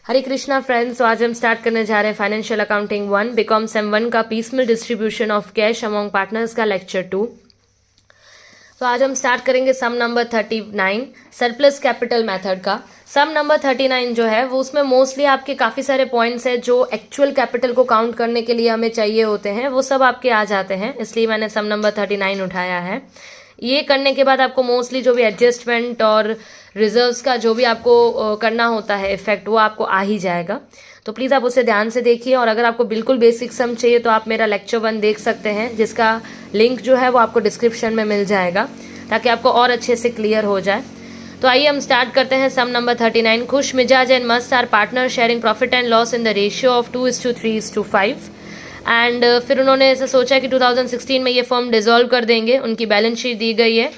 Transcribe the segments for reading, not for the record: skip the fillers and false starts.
हरे Krishna friends. तो आज हम स्टार्ट करने जा रहे हैं फाइनेंशियल अकाउंटिंग 1 बीकॉम सेम 1 का piecemeal distribution of cash among partners का लेक्चर 2। तो आज हम स्टार्ट करेंगे sum number 39 surplus capital method का। सम नंबर 39 जो है वो उसमें मोस्टली आपके काफ़ी सारे पॉइंट्स हैं जो एक्चुअल कैपिटल को काउंट करने के लिए हमें चाहिए होते हैं, वो सब आपके आ जाते हैं, इसलिए मैंने सम नंबर 39 उठाया है। ये करने के बाद आपको मोस्टली जो भी एडजस्टमेंट और रिजर्व्स का जो भी आपको करना होता है इफेक्ट, वो आपको आ ही जाएगा। तो प्लीज़ आप उसे ध्यान से देखिए, और अगर आपको बिल्कुल बेसिक सम चाहिए तो आप मेरा लेक्चर 1 देख सकते हैं, जिसका लिंक जो है वो आपको डिस्क्रिप्शन में मिल जाएगा, ताकि आपको और अच्छे से क्लियर हो जाए। तो आइए हम स्टार्ट करते हैं सम नंबर 39। खुश मिजाज एंड मस्त are partners sharing profit and loss in the ratio of 2:3:5। And फिर उन्होंने ऐसा सोचा कि 2016 में ये फर्म डिसॉल्व कर देंगे। उनकी बैलेंस शीट दी गई है,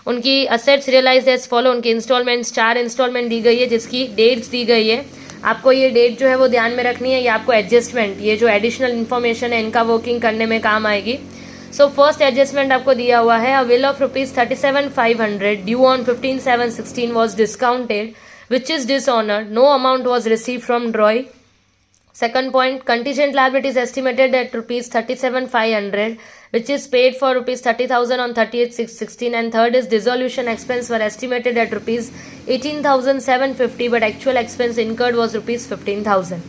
उनकी असेट्स रियलाइज्ड एज फॉलो, उनकी इंस्टॉलमेंट्स 4 इंस्टॉलमेंट दी गई है, जिसकी डेट्स दी गई है। आपको ये डेट जो है वो ध्यान में रखनी है, ये आपको एडजस्टमेंट, ये जो एडिशनल इन्फॉर्मेशन है इनका वर्किंग करने में काम आएगी। सो फर्स्ट एडजस्टमेंट आपको दिया हुआ है, a bill of ₹37,500 due on 15/7/16 was discounted which is dishonoured, no amount was receive from drawee. Second point, contingent liability is estimated at ₹37,500, which is paid for ₹30,000 on 30/6/16. And third is dissolution expense were estimated at ₹18,750, but actual expense incurred was ₹15,000.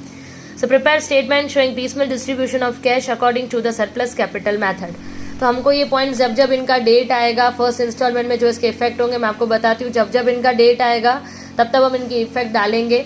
So prepare statement showing piecemeal distribution of cash according to the surplus capital method. तो हमको ये point जब जब इनका date आएगा first instalment में जो इसके इफेक्ट होंगे मैं आपको बताती हूँ। जब जब इनका डेट आएगा तब तब हम इनकी इफेक्ट डालेंगे।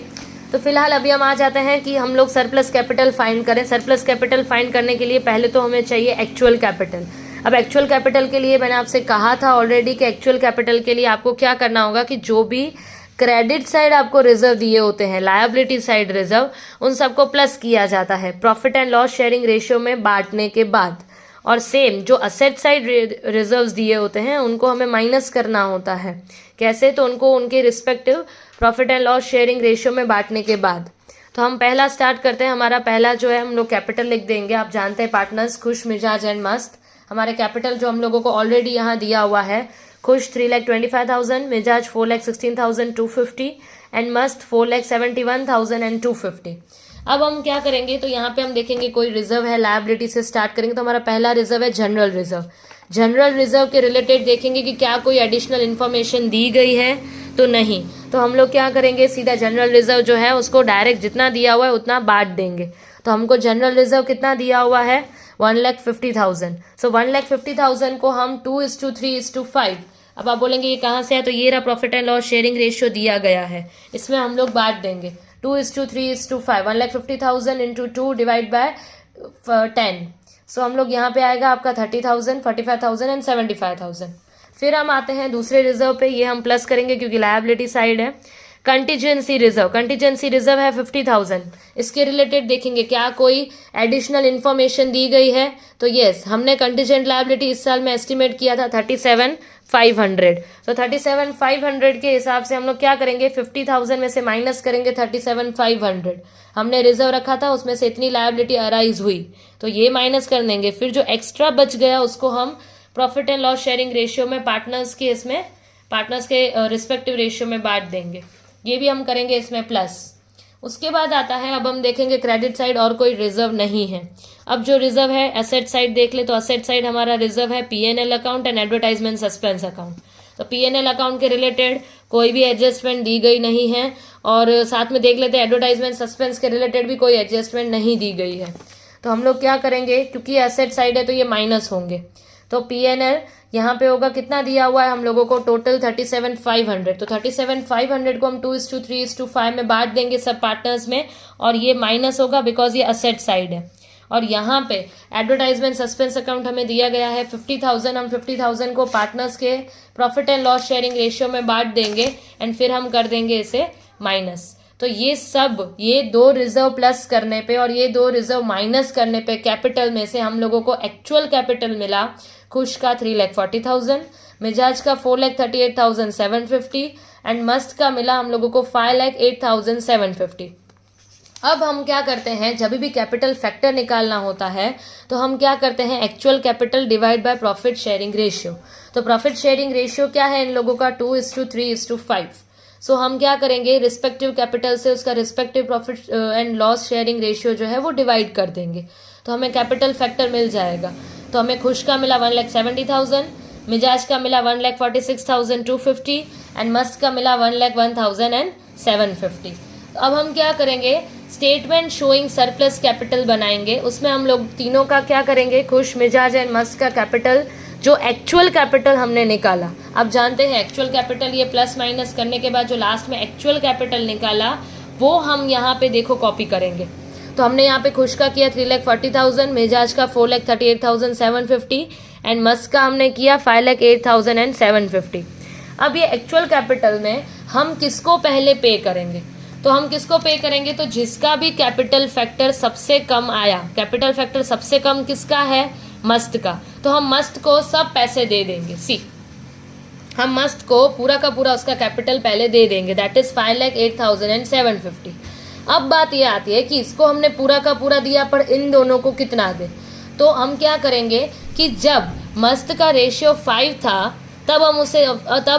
तो फिलहाल अभी हम आ जाते हैं कि हम लोग सरप्लस कैपिटल फाइंड करें। सरप्लस कैपिटल फाइंड करने के लिए पहले तो हमें चाहिए एक्चुअल कैपिटल। अब एक्चुअल कैपिटल के लिए मैंने आपसे कहा था ऑलरेडी कि एक्चुअल कैपिटल के लिए आपको क्या करना होगा कि जो भी क्रेडिट साइड आपको रिजर्व दिए होते हैं, लायबिलिटी साइड रिजर्व, उन सबको प्लस किया जाता है profit and loss sharing ratio में बांटने के बाद। और सेम जो असेट साइड रिजर्व्स दिए होते हैं उनको हमें माइनस करना होता है। कैसे? तो उनको उनके respective profit and loss sharing ratio में बांटने के बाद। तो हम पहला स्टार्ट करते हैं। हमारा पहला जो है हम लोग कैपिटल लिख देंगे। आप जानते हैं पार्टनर्स खुश मिजाज एंड मस्त, हमारे कैपिटल जो हम लोगों को ऑलरेडी यहाँ दिया हुआ है, खुश 3,25,000, मिजाज 4,16,250 एंड मस्त 4,71,250। अब हम क्या करेंगे, तो यहाँ पे हम देखेंगे कोई रिजर्व है, लायबिलिटी से स्टार्ट करेंगे। तो हमारा पहला रिजर्व है जनरल रिजर्व। जनरल रिजर्व के रिलेटेड देखेंगे कि क्या कोई एडिशनल इन्फॉर्मेशन दी गई है तो नहीं। तो हम लोग क्या करेंगे, सीधा जनरल रिजर्व जो है उसको डायरेक्ट जितना दिया हुआ है उतना बांट देंगे। तो हमको जनरल रिजर्व कितना दिया हुआ है, 1,50,000। सो 1,50,000 को हम 2:3:5। अब आप बोलेंगे ये कहाँ से है, तो ये रहा profit and loss sharing ratio दिया गया है, इसमें हम लोग बांट देंगे 2:3:5। 1,50,000 इंटू 2 डिवाइड बाय 10। सो हम लोग यहाँ पे आएगा आपका 30,000, 45,000 एंड 75,000। फिर हम आते हैं दूसरे रिजर्व पे, ये हम प्लस करेंगे क्योंकि लायबिलिटी साइड है। कंटीजेंसी रिजर्व, कंटीजेंसी रिजर्व है 50,000। इसके रिलेटेड देखेंगे क्या कोई एडिशनल इन्फॉर्मेशन दी गई है, तो यस, हमने कंटीजेंट लायबिलिटी इस साल में एस्टिमेट किया था 37,500। तो 37,500 के हिसाब से हम लोग क्या करेंगे, 50,000 में से माइनस करेंगे 37,500। हमने रिजर्व रखा था उसमें से इतनी लायबिलिटी अराइज हुई, तो ये माइनस कर देंगे। फिर जो एक्स्ट्रा बच गया उसको हम profit and loss sharing ratio में पार्टनर्स के रिस्पेक्टिव रेशियो में बांट देंगे। ये भी हम करेंगे इसमें प्लस। उसके बाद आता है, अब हम देखेंगे क्रेडिट साइड और कोई रिजर्व नहीं है। अब जो रिजर्व है एसेट साइड देख ले, तो एसेट साइड हमारा रिजर्व है P&L account and advertisement suspense account. तो P&L अकाउंट के रिलेटेड कोई भी एडजस्टमेंट दी गई नहीं है, और साथ में देख लेते हैं एडवर्टाइजमेंट सस्पेंस के रिलेटेड भी कोई एडजस्टमेंट नहीं दी गई है। तो हम लोग क्या करेंगे, क्योंकि एसेट साइड है तो ये माइनस होंगे। तो P&L यहाँ पे होगा, कितना दिया हुआ है हम लोगों को, टोटल 37,500। तो 37,500 को हम 2:3:5 में बांट देंगे सब पार्टनर्स में, और ये माइनस होगा बिकॉज ये असेट साइड है। और यहाँ पे एडवर्टाइजमेंट सस्पेंस अकाउंट हमें दिया गया है 50,000। हम 50,000 को पार्टनर्स के profit and loss sharing ratio में बांट देंगे, एंड फिर हम कर देंगे इसे माइनस। तो ये सब, ये 2 रिजर्व प्लस करने पे और ये 2 रिजर्व माइनस करने पे कैपिटल में से हम लोगों को एक्चुअल कैपिटल मिला खुश का 3,40,000, मिजाज का 4,38,750 एंड मस्त का मिला हम लोगों को 5,08,750। अब हम क्या करते हैं, जब भी कैपिटल फैक्टर निकालना होता है तो हम क्या करते हैं, actual capital divide by profit sharing ratio. तो प्रॉफिट शेयरिंग रेशियो क्या है इन लोगों का, 2:3:5। सो हम क्या करेंगे, रिस्पेक्टिव कैपिटल से उसका respective profit and loss sharing ratio जो है वो डिवाइड कर देंगे, तो हमें कैपिटल फैक्टर मिल जाएगा। तो हमें खुश का मिला 1,70,000, मिजाज का मिला 1,46,250 एंड मस्त का मिला 1,01,750। अब हम क्या करेंगे, स्टेटमेंट शोइंग सरप्लस कैपिटल बनाएंगे। उसमें हम लोग तीनों का क्या करेंगे, खुश, मिजाज एंड मस्त का कैपिटल, जो एक्चुअल कैपिटल हमने निकाला, आप जानते हैं एक्चुअल कैपिटल, ये प्लस माइनस करने के बाद जो लास्ट में एक्चुअल कैपिटल निकाला वो हम यहाँ पे देखो कॉपी करेंगे। तो हमने यहाँ पे खुश का किया 3,40,000, मिजाज का 4,38,750 एंड मस्त का हमने किया 5,08,750। अब ये एक्चुअल कैपिटल में हम किसको पहले पे करेंगे, तो हम किसको पे करेंगे, तो जिसका भी कैपिटल फैक्टर सबसे कम आया, कैपिटल फैक्टर सबसे कम किसका है, मस्त का, तो हम मस्त को सब पैसे दे देंगे। सी, हम मस्त को पूरा का पूरा उसका कैपिटल पहले दे देंगे, दैट इज 5,08,750। अब बात ये आती है कि इसको हमने पूरा का पूरा दिया पर इन दोनों को कितना दे, तो हम क्या करेंगे कि जब मस्त का रेशियो 5 था तब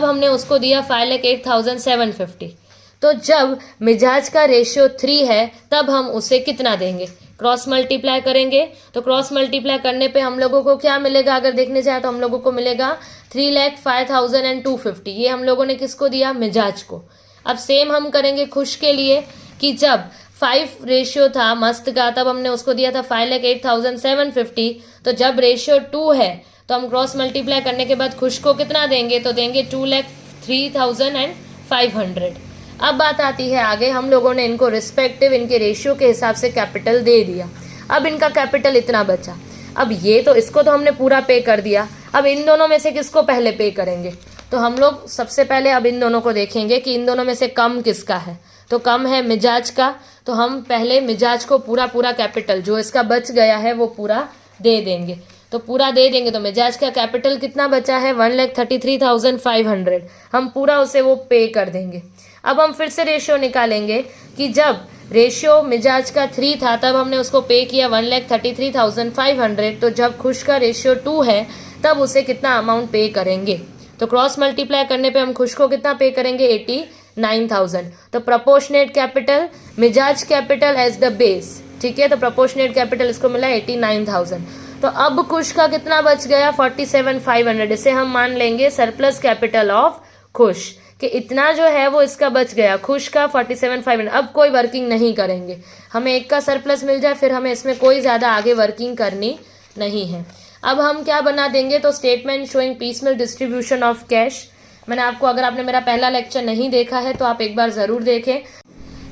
हमने उसको दिया 5,08,750। तो जब मिजाज का रेशियो 3 है तब हम उसे कितना देंगे, क्रॉस मल्टीप्लाई करेंगे। तो क्रॉस मल्टीप्लाई करने पे हम लोगों को क्या मिलेगा, अगर देखने जाए तो हम लोगों को मिलेगा 3,05,250। ये हम लोगों ने किसको दिया, मिजाज को। अब सेम हम करेंगे खुश के लिए कि जब 5 रेशियो था मस्त का तब हमने उसको दिया था 5,08,750। तो जब रेशियो 2 है तो हम क्रॉस मल्टीप्लाई करने के बाद खुश को कितना देंगे, तो देंगे 2,03,500। अब बात आती है आगे, हम लोगों ने इनको रिस्पेक्टिव इनके रेशियो के हिसाब से कैपिटल दे दिया। अब इनका कैपिटल इतना बचा। अब ये तो इसको तो हमने पूरा पे कर दिया, अब इन दोनों में से किसको पहले पे करेंगे, तो हम लोग सबसे पहले अब इन दोनों को देखेंगे कि इन दोनों में से कम किसका है, तो कम है मिजाज का। तो हम पहले मिजाज को पूरा कैपिटल जो इसका बच गया है वो पूरा दे देंगे। तो पूरा दे देंगे तो मिजाज का कैपिटल कितना बचा है, 1,33,500। हम पूरा उसे वो पे कर देंगे। अब हम फिर से रेशियो निकालेंगे कि जब रेशियो मिजाज का 3 था तब हमने उसको पे किया 1,33,500। तो जब खुश का रेशियो 2 है तब उसे कितना अमाउंट पे करेंगे, तो क्रॉस मल्टीप्लाई करने पे हम खुश को कितना पे करेंगे, 89,000। तो प्रोपोर्शनेट कैपिटल, मिजाज कैपिटल एज द बेस, ठीक है। तो प्रोपोर्शनेट कैपिटल इसको मिला 89,000। तो अब खुश का कितना बच गया, 47,500। इसे हम मान लेंगे सरप्लस कैपिटल ऑफ खुश, कि इतना जो है वो इसका बच गया खुश का 47,500। अब कोई वर्किंग नहीं करेंगे, हमें एक का सरप्लस मिल जाए, फिर हमें इसमें कोई ज़्यादा आगे वर्किंग करनी नहीं है। अब हम क्या बना देंगे, तो statement showing piecemeal distribution of cash. मैंने आपको, अगर आपने मेरा पहला लेक्चर नहीं देखा है तो आप एक बार ज़रूर देखें।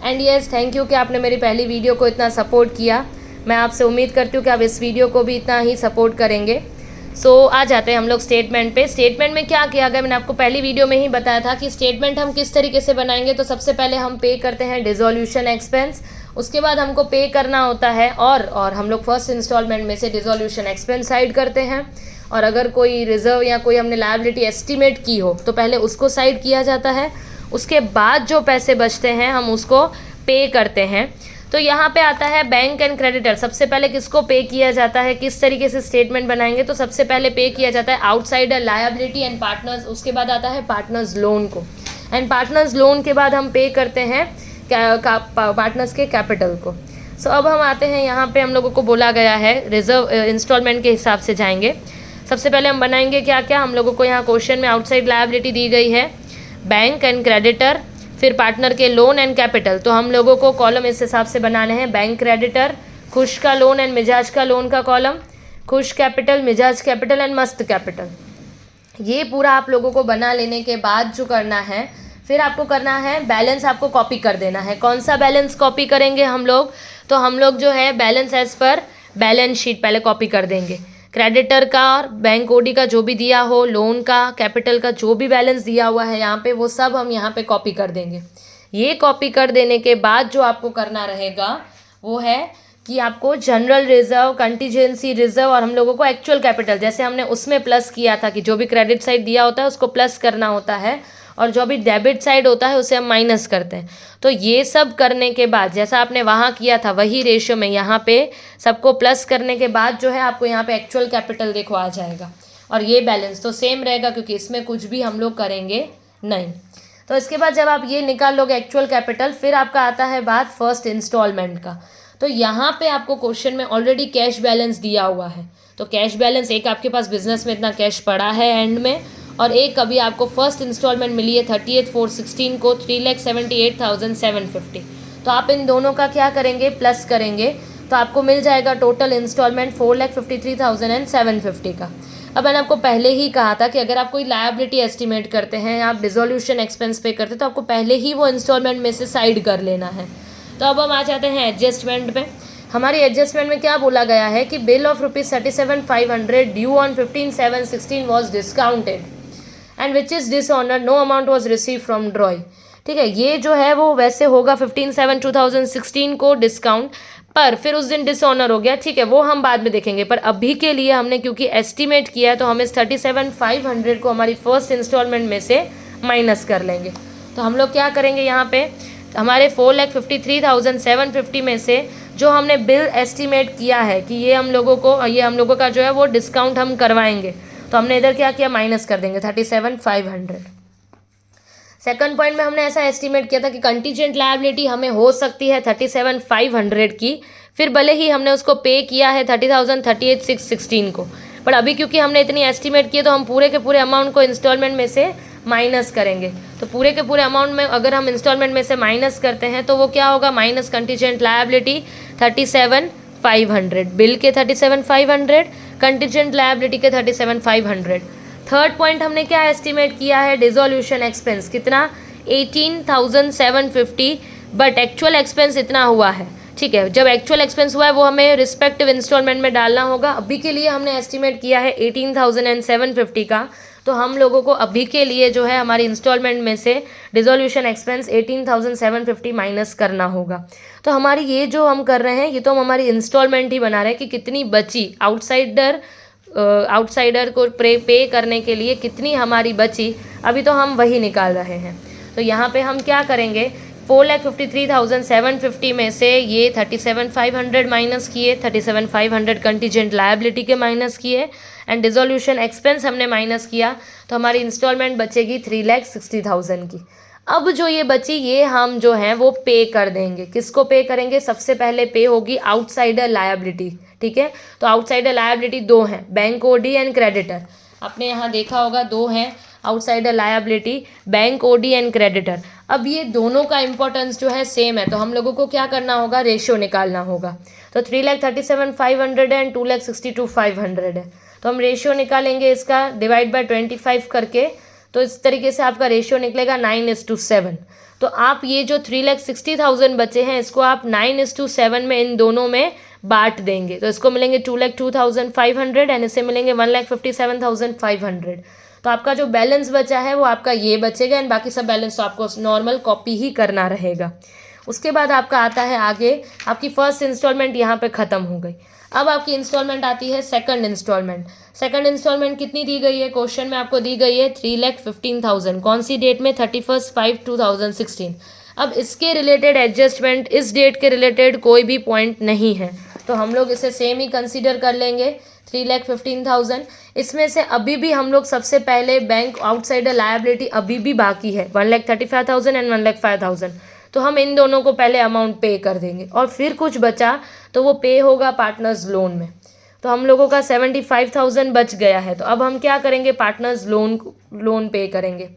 एंड यस, थैंक यू कि आपने मेरी पहली वीडियो को इतना सपोर्ट किया। मैं आपसे उम्मीद करती हूँ कि आप इस वीडियो को भी इतना ही सपोर्ट करेंगे। आ जाते हैं हम लोग स्टेटमेंट पे। स्टेटमेंट में क्या किया गया, मैंने आपको पहली वीडियो में ही बताया था कि स्टेटमेंट हम किस तरीके से बनाएंगे। तो सबसे पहले हम पे करते हैं डिसोल्यूशन एक्सपेंस, उसके बाद हमको पे करना होता है और हम लोग फर्स्ट इंस्टॉलमेंट में से डिसोल्यूशन एक्सपेंस साइड करते हैं। और अगर कोई रिजर्व या कोई हमने लायबिलिटी एस्टिमेट की हो तो पहले उसको साइड किया जाता है, उसके बाद जो पैसे बचते हैं हम उसको पे करते हैं। तो यहाँ पे आता है बैंक एंड क्रेडिटर। सबसे पहले किसको पे किया जाता है, किस तरीके से स्टेटमेंट बनाएंगे, तो सबसे पहले पे किया जाता है आउटसाइडर लायबिलिटी एंड पार्टनर्स, उसके बाद आता है पार्टनर्स लोन को, एंड पार्टनर्स लोन के बाद हम पे करते हैं पार्टनर्स के कैपिटल को। अब हम आते हैं यहाँ पे, हम लोगों को बोला गया है रिजर्व इंस्टॉलमेंट के हिसाब से जाएंगे। सबसे पहले हम बनाएंगे क्या क्या, हम लोगों को यहाँ क्वेश्चन में आउटसाइड लायबिलिटी दी गई है, बैंक एंड क्रेडिटर, फिर पार्टनर के लोन एंड कैपिटल। तो हम लोगों को कॉलम इस हिसाब से बनाने हैं, बैंक क्रेडिटर, खुश का लोन एंड मिजाज का लोन का कॉलम, खुश कैपिटल, मिजाज कैपिटल एंड मस्त कैपिटल। ये पूरा आप लोगों को बना लेने के बाद जो करना है, फिर आपको करना है बैलेंस आपको कॉपी कर देना है। कौन सा बैलेंस कॉपी करेंगे हम लोग, तो हम लोग जो है balance as per balance sheet पहले कॉपी कर देंगे। क्रेडिटर का और बैंक ओडी का जो भी दिया हो, लोन का, कैपिटल का जो भी बैलेंस दिया हुआ है यहाँ पे, वो सब हम यहाँ पे कॉपी कर देंगे। ये कॉपी कर देने के बाद जो आपको करना रहेगा वो है कि आपको जनरल रिजर्व, कंटीजेंसी रिजर्व और हम लोगों को एक्चुअल कैपिटल, जैसे हमने उसमें प्लस किया था कि जो भी क्रेडिट साइड दिया होता है उसको प्लस करना होता है और जो भी डेबिट साइड होता है उसे हम माइनस करते हैं। तो ये सब करने के बाद जैसा आपने वहाँ किया था वही रेशियो में यहाँ पे सबको प्लस करने के बाद जो है आपको यहाँ पे एक्चुअल कैपिटल देखो आ जाएगा। और ये बैलेंस तो सेम रहेगा क्योंकि इसमें कुछ भी हम लोग करेंगे नहीं। तो इसके बाद जब आप ये निकाल लोगे एक्चुअल कैपिटल, फिर आपका आता है बात फर्स्ट इंस्टॉलमेंट का। तो यहाँ पे आपको क्वेश्चन में ऑलरेडी कैश बैलेंस दिया हुआ है। तो कैश बैलेंस, एक आपके पास बिजनेस में इतना कैश पड़ा है एंड में, और एक अभी आपको फर्स्ट इंस्टॉलमेंट मिली है 30/4/16 को 3,78,750। तो आप इन दोनों का क्या करेंगे, प्लस करेंगे, तो आपको मिल जाएगा टोटल इंस्टॉलमेंट 4,53,750 का। अब मैंने आपको पहले ही कहा था कि अगर आप कोई लायबिलिटी एस्टिमेट करते हैं, आप डिसोल्यूशन एक्सपेंस पे करते हैं, तो आपको पहले ही वो इंस्टॉलमेंट में से साइड कर लेना है। तो अब हम आ जाते हैं एडजस्टमेंट पे। हमारी एडजस्टमेंट में क्या बोला गया है कि bill of ₹37,500 due on 15/7/16 was discounted and which is dishonour, no amount was receive from drawee. ठीक है, ये जो है वो वैसे होगा 15/7/2016 को डिस्काउंट, पर फिर उस दिन डिसऑनर हो गया। ठीक है, वो हम बाद में देखेंगे, पर अभी के लिए हमने क्योंकि एस्टिमेट किया है तो हम इस 37,500 को हमारी फर्स्ट इंस्टॉलमेंट में से माइनस कर लेंगे। तो हम लोग क्या करेंगे, यहाँ पे हमारे 4,53,750 में से जो हमने बिल एस्टिमेट किया है कि ये हम लोगों का जो है वो डिस्काउंट हम करवाएंगे, तो हमने इधर क्या किया, माइनस कर देंगे 37,500। सेकंड पॉइंट में हमने ऐसा एस्टिमेट किया था कि कंटीजेंट लायबिलिटी हमें हो सकती है 37,500 की, फिर भले ही हमने उसको पे किया है 30,38,616 को, पर अभी क्योंकि हमने इतनी एस्टिमेट किया तो हम पूरे के पूरे अमाउंट को इंस्टॉलमेंट में से माइनस करेंगे। तो पूरे के पूरे अमाउंट में अगर हम इंस्टॉलमेंट में से माइनस करते हैं तो वो क्या होगा, माइनस कंटीजेंट लायबिलिटी 37,500, बिल के 37,500, कंटीजेंट लायबिलिटी के 37,500। थर्ड पॉइंट हमने क्या एस्टिमेट किया है, डिसोल्यूशन एक्सपेंस कितना, 18,750, बट एक्चुअल एक्सपेंस इतना हुआ है। ठीक है, जब एक्चुअल एक्सपेंस हुआ है वो हमें रिस्पेक्टिव इंस्टॉलमेंट में डालना होगा। अभी के लिए हमने एस्टिमेट किया है 18,750 का, तो हम लोगों को अभी के लिए जो है हमारी इंस्टॉलमेंट में से डिसोल्यूशन एक्सपेंस 18,750 माइनस करना होगा। तो हमारी ये जो हम कर रहे हैं ये तो हम हमारी इंस्टॉलमेंट ही बना रहे हैं कि कितनी बची, आउटसाइडर को पे करने के लिए कितनी हमारी बची, अभी तो हम वही निकाल रहे हैं। तो यहाँ पे हम क्या करेंगे, 4,53,750 में से ये 37,500 माइनस किए, 37,500 कंटीजेंट लायबिलिटी के माइनस किए एंड डिसोल्यूशन एक्सपेंस हमने माइनस किया, तो हमारी इंस्टॉलमेंट बचेगी 3,60,000 की। अब जो ये बची ये हम जो हैं वो पे कर देंगे। किसको पे करेंगे, सबसे पहले पे होगी आउटसाइडर लायबिलिटी। ठीक है, तो आउटसाइडर लायबिलिटी दो हैं, बैंक ओडी एंड क्रेडिटर। आपने यहाँ देखा होगा दो हैं outsider liability, bank OD and creditor. अब ये दोनों का इंपॉर्टेंस जो है सेम है, तो हम लोगों को क्या करना होगा, रेशियो निकालना होगा। तो 3,37,500 एंड 2,62,500 है, तो हम रेशियो निकालेंगे इसका डिवाइड बाय 25 करके, तो इस तरीके से आपका रेशियो निकलेगा 9:7। तो आप ये जो 3,60,000 बचे हैं इसको आप 9:7 में इन दोनों में बांट देंगे, तो इसको मिलेंगे 2,02,500 एंड इससे मिलेंगे 1,57,500। तो आपका जो बैलेंस बचा है वो आपका ये बचेगा एंड बाकी सब बैलेंस तो आपको नॉर्मल कॉपी ही करना रहेगा। उसके बाद आपका आता है आगे, आपकी फर्स्ट इंस्टॉलमेंट यहाँ पे ख़त्म हो गई। अब आपकी इंस्टॉलमेंट आती है सेकंड इंस्टॉलमेंट। सेकंड इंस्टॉलमेंट कितनी दी गई है, क्वेश्चन में आपको दी गई है 3,15,000। कौन सी डेट में, 31/5/2016। अब इसके रिलेटेड एडजस्टमेंट इस डेट के रिलेटेड कोई भी पॉइंट नहीं है, तो हम लोग इसे सेम ही कंसीडर कर लेंगे 3,15,000। इसमें से अभी भी हम लोग सबसे पहले बैंक आउटसाइडर लायबिलिटी अभी भी बाकी है 1,35,000 एंड 1,05,000, तो हम इन दोनों को पहले अमाउंट पे कर देंगे और फिर कुछ बचा तो वो पे होगा पार्टनर्स लोन में। तो हम लोगों का 75,000 बच गया है, तो अब हम क्या करेंगे, पार्टनर्स लोन पे करेंगे।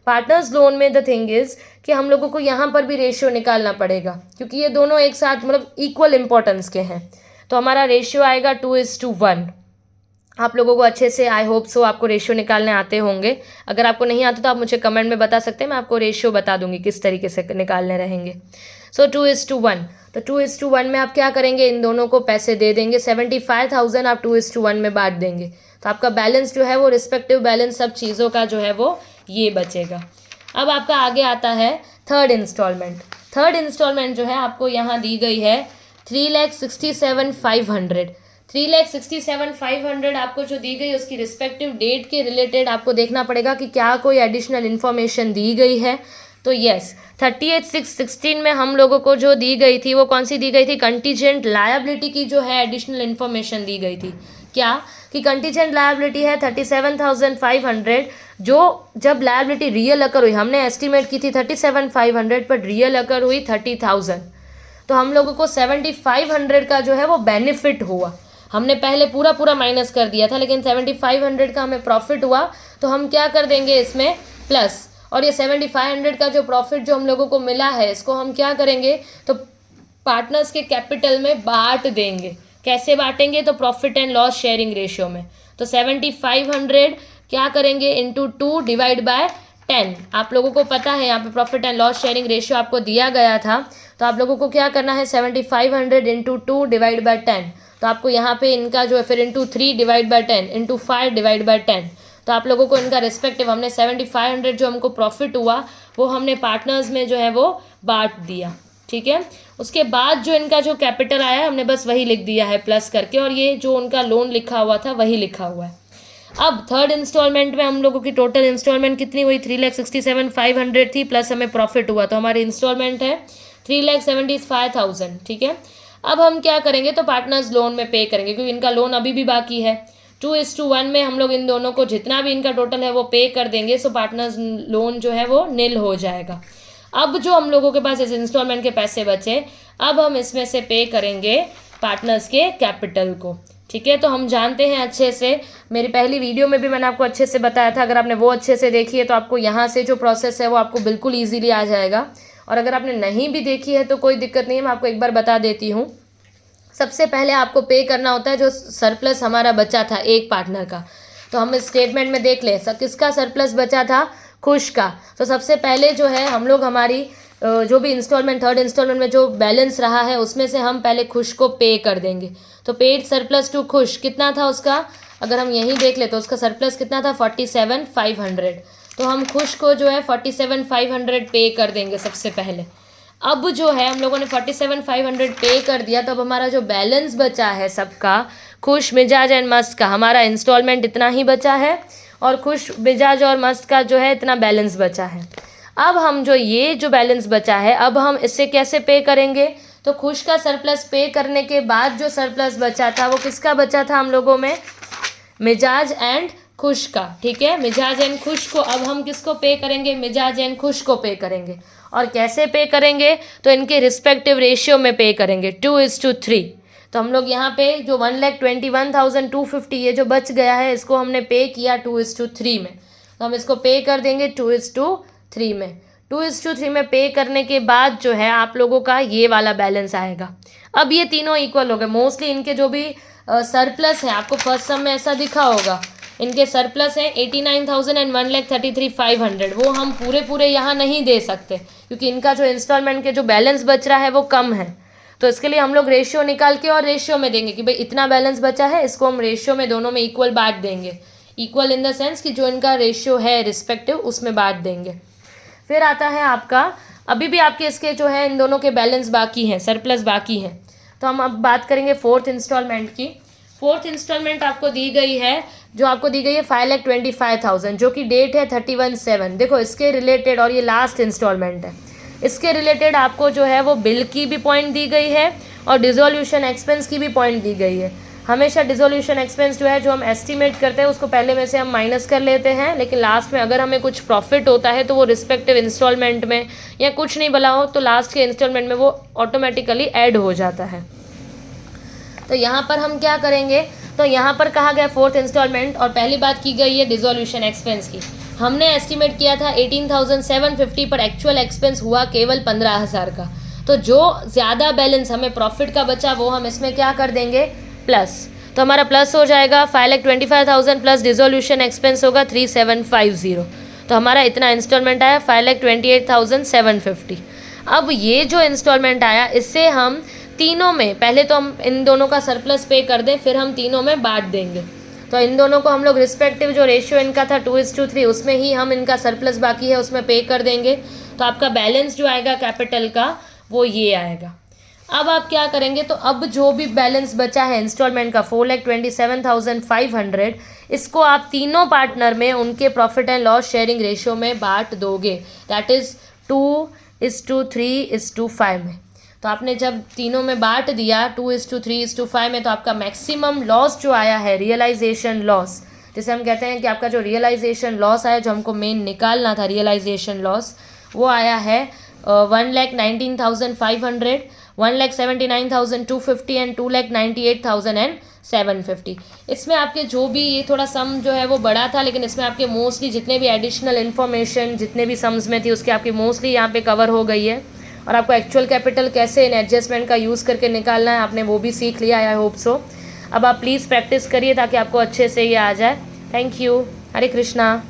पार्टनर्स लोन में द थिंग इज़ कि हम लोगों को यहाँ पर भी रेशियो निकालना पड़ेगा क्योंकि ये दोनों एक साथ मतलब इक्वल इंपॉर्टेंस के हैं। तो हमारा रेशियो आएगा 2:1। आप लोगों को अच्छे से, आई होप सो, आपको रेशियो निकालने आते होंगे। अगर आपको नहीं आता तो आप मुझे कमेंट में बता सकते हैं, मैं आपको रेशियो बता दूंगी किस तरीके से निकालने रहेंगे। सो 2:1। तो 2:1 में आप क्या करेंगे, इन दोनों को पैसे दे देंगे। 75,000 आप 2:1 में बांट देंगे, तो आपका बैलेंस जो है वो रिस्पेक्टिव बैलेंस सब चीज़ों का जो है वो ये बचेगा। अब आपका आगे आता है थर्ड इंस्टॉलमेंट। थर्ड इंस्टॉलमेंट जो है आपको यहाँ दी गई है 3,67,500। 3,67,500 आपको जो दी गई उसकी रिस्पेक्टिव डेट के रिलेटेड आपको देखना पड़ेगा कि क्या कोई एडिशनल इन्फॉर्मेशन दी गई है। तो यस, 38/6/16 में हम लोगों को जो दी गई थी वो कौन सी दी गई थी, कंटीजेंट लायबिलिटी की जो है एडिशनल इन्फॉर्मेशन दी गई थी। क्या कि कंटीजेंट लायबिलिटी है 37,500, जो जब लायबिलिटी रियल अकर हुई, हमने एस्टिमेट की थी 37,500 पर रियल अकर हुई 30,000, तो हम लोगों को 7,500 का जो है वो बेनिफिट हुआ। हमने पहले पूरा पूरा माइनस कर दिया था, लेकिन 7,500 का हमें प्रॉफिट हुआ, तो हम क्या कर देंगे इसमें प्लस, और ये 7,500 का जो प्रॉफिट जो हम लोगों को मिला है इसको हम क्या करेंगे, तो पार्टनर्स के कैपिटल में बांट देंगे। कैसे बांटेंगे, तो profit and loss sharing ratio में। तो 7,500 क्या करेंगे, इंटू 2 डिवाइड बाय 10। आप लोगों को पता है यहाँ पे profit and loss sharing ratio आपको दिया गया था, तो आप लोगों को क्या करना है, 7,500 इंटू 2 डिवाइड बाय 10। तो आपको यहाँ पे इनका जो है फिर into 3 divide by 10 into 5 divide by 10। तो आप लोगों को इनका रिस्पेक्टिव हमने 7,500 जो हमको प्रॉफिट हुआ वो हमने पार्टनर्स में जो है वो बांट दिया। ठीक है, उसके बाद जो इनका जो कैपिटल आया हमने बस वही लिख दिया है प्लस करके, और ये जो उनका लोन लिखा हुआ था वही लिखा हुआ है। अब थर्ड इंस्टॉलमेंट में हम लोगों की टोटल इंस्टॉलमेंट कितनी हुई, 3,67,500 थी, प्लस हमें प्रॉफिट हुआ, तो हमारी इंस्टॉलमेंट है 3,75,000। ठीक है, अब हम क्या करेंगे, तो पार्टनर्स लोन में पे करेंगे, क्योंकि इनका लोन अभी भी बाकी है। 2:1 में हम लोग इन दोनों को जितना भी इनका टोटल है वो पे कर देंगे, सो पार्टनर्स लोन जो है वो निल हो जाएगा। अब जो हम लोगों के पास इस इंस्टॉलमेंट के पैसे बचे, अब हम इसमें से पे करेंगे पार्टनर्स के कैपिटल को। ठीक है, तो हम जानते हैं अच्छे से, मेरी पहली वीडियो में भी मैंने आपको अच्छे से बताया था, अगर आपने वो अच्छे से देखी है तो आपको यहाँ से जो प्रोसेस है वो आपको बिल्कुल ईजीली आ जाएगा, और अगर आपने नहीं भी देखी है तो कोई दिक्कत नहीं है, मैं आपको एक बार बता देती हूँ। सबसे पहले आपको पे करना होता है जो सरप्लस हमारा बचा था एक पार्टनर का, तो हम इस स्टेटमेंट में देख लें किसका सरप्लस बचा था, खुश का। तो सबसे पहले जो है हम लोग हमारी जो भी इंस्टॉलमेंट थर्ड इंस्टॉलमेंट में जो बैलेंस रहा है उसमें से हम पहले खुश को पे कर देंगे। तो पेड सरप्लस टू खुश कितना था उसका, अगर हम यहीं देख ले तो उसका सरप्लस कितना था 47,500, तो हम खुश को जो है 47,500 पे कर देंगे सबसे पहले। अब जो है हम लोगों ने 47,500 पे कर दिया, तो अब हमारा जो बैलेंस बचा है सबका, खुश, मिजाज एंड मस्त का हमारा इंस्टॉलमेंट इतना ही बचा है, और खुश, मिजाज और मस्त का जो है इतना बैलेंस बचा है। अब हम जो ये जो बैलेंस बचा है, अब हम इससे कैसे पे करेंगे, तो खुश का सरप्लस पे करने के बाद जो सरप्लस बचा था वो किसका बचा था हम लोगों में, मिजाज एंड खुश का। ठीक है, मिजाज एंड खुश को अब हम किसको पे करेंगे, मिजाज एंड खुश को पे करेंगे। और कैसे पे करेंगे, तो इनके रिस्पेक्टिव रेशियो में पे करेंगे 2:3। तो हम लोग यहाँ पे जो 1,21,250 ये जो बच गया है इसको हमने पे किया 2:3 में, तो हम इसको पे कर देंगे 2:3 में। 2:3 में पे करने के बाद जो है आप लोगों का ये वाला बैलेंस आएगा। अब ये तीनों इक्वल हो गए। मोस्टली इनके जो भी सरप्लस है, आपको फर्स्ट सम में ऐसा दिखा होगा, इनके सरप्लस हैं 89,000 एंड 1,33,500, वो हम पूरे यहाँ नहीं दे सकते क्योंकि इनका जो इंस्टॉलमेंट के जो बैलेंस बच रहा है वो कम है। तो इसके लिए हम लोग रेशियो निकाल के और रेशियो में देंगे कि भाई इतना बैलेंस बचा है, इसको हम रेशियो में दोनों में इक्वल बांट देंगे। इक्वल इन द सेंस कि जो इनका रेशियो है रिस्पेक्टिव उसमें बांट देंगे। फिर आता है आपका, अभी भी आपके इसके जो है इन दोनों के बैलेंस बाकी हैं, सरप्लस बाकी हैं। तो हम अब बात करेंगे फोर्थ इंस्टॉलमेंट की। फोर्थ इंस्टॉलमेंट आपको दी गई है, जो आपको दी गई है 5,25,000, जो कि डेट है 31/7। देखो इसके रिलेटेड, और ये लास्ट इंस्टॉलमेंट है, इसके रिलेटेड आपको जो है वो बिल की भी पॉइंट दी गई है और डिसोल्यूशन एक्सपेंस की भी पॉइंट दी गई है। हमेशा डिसोल्यूशन एक्सपेंस जो है जो हम एस्टिमेट करते हैं उसको पहले में से हम माइनस कर लेते हैं, लेकिन लास्ट में अगर हमें कुछ प्रॉफिट होता है तो वो रिस्पेक्टिव इंस्टॉलमेंट में, या कुछ नहीं भला हो तो लास्ट के इंस्टॉलमेंट में वो ऑटोमेटिकली ऐड हो जाता है। तो यहाँ पर हम क्या करेंगे, तो यहाँ पर कहा गया फोर्थ इंस्टॉलमेंट, और पहली बात की गई है डिसोल्यूशन एक्सपेंस की। हमने एस्टिमेट किया था 18,750 पर एक्चुअल एक्सपेंस हुआ केवल 15,000 का। तो जो ज़्यादा बैलेंस हमें प्रॉफिट का बचा वो हम इसमें क्या कर देंगे, प्लस। तो हमारा प्लस हो जाएगा 5,25,000 प्लस डिसोल्यूशन एक्सपेंस होगा 3,750। तो हमारा इतना इंस्टॉलमेंट आया 5,28,750। अब ये जो इंस्टॉलमेंट आया इससे हम तीनों में, पहले तो हम इन दोनों का सरप्लस पे कर दें, फिर हम तीनों में बांट देंगे। तो इन दोनों को हम लोग रिस्पेक्टिव जो रेशियो इनका था 2:3 उसमें ही हम इनका सरप्लस बाकी है उसमें पे कर देंगे। तो आपका बैलेंस जो आएगा कैपिटल का वो ये आएगा। अब आप क्या करेंगे, तो अब जो भी बैलेंस बचा है इंस्टॉलमेंट का 4,27,500, इसको आप तीनों पार्टनर में उनके profit and loss sharing ratio में बांट दोगे, दैट इज़ 2:3:5 में। तो आपने जब तीनों में बांट दिया 2:3:5 में, तो आपका मैक्सिमम लॉस जो आया है, रियलाइजेशन लॉस, जैसे हम कहते हैं कि आपका जो रियलाइजेशन लॉस आया, जो हमको मेन निकालना था रियलाइजेशन लॉस, वो आया है 1,19,500, 1,79,250 एंड 2,98,750। इसमें आपके जो भी ये थोड़ा सम जो है वो बड़ा था, लेकिन इसमें आपके मोस्टली जितने भी एडिशनल इन्फॉर्मेशन जितने भी सम्स में थी उसकी आपकी मोस्टली यहाँ पे कवर हो गई है। और आपको एक्चुअल कैपिटल कैसे इन एडजस्टमेंट का यूज़ करके निकालना है आपने वो भी सीख लिया, आई होप सो। अब आप प्लीज़ प्रैक्टिस करिए ताकि आपको अच्छे से ये आ जाए। Thank you. हरे कृष्णा।